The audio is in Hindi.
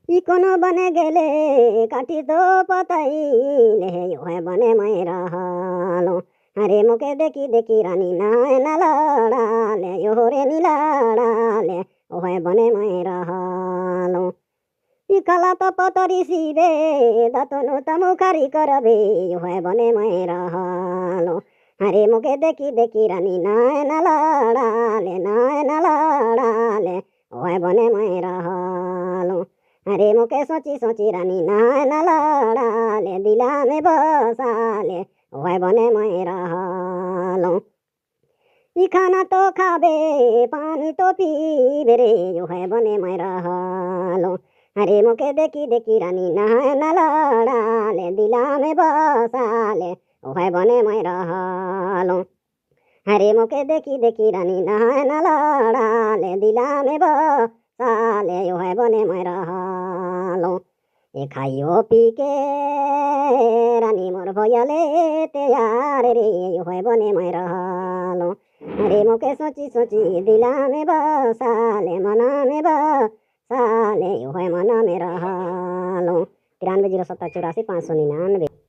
ই কোনো বনে গেলে কাটি তো পতাইলে ওহে বনে মায়েরা হালো আরে মুখে দেখি দেখি রানী না লড়ালে ওরে নীলাড়ালে ওহে বনে মায়েরা হালো ই কালা তো পতরি শিবে দাতনু তামুখারি করবে ওহে বনে মায়েরা হালো আরে মুখে দেখি দেখি রানী না লড়ালে ওহে বনে মায়েরা হালো अरे मुके सोची सोची रानी ना लड़ाले दिला में बसाले वह बने मैं रहालो ई खाना तो खाबे पानी तो पीबे रे वह बने मैं रहालो अरे मुके देखी देखी रानी ना लड़ाले दिला में बसाले वह बने मैं रहालो अरे मुके देखी देखी रानी ना लड़ाले दिला में बसाले वह बने मैं रहालो ए खाइयो पी के रानी मोर भयाले तैयार रे होय बने मैं रहालो अरे मुके सोची सोची दिला में बसाले मना में बसाले होय मना में रहालो 93 07 84 599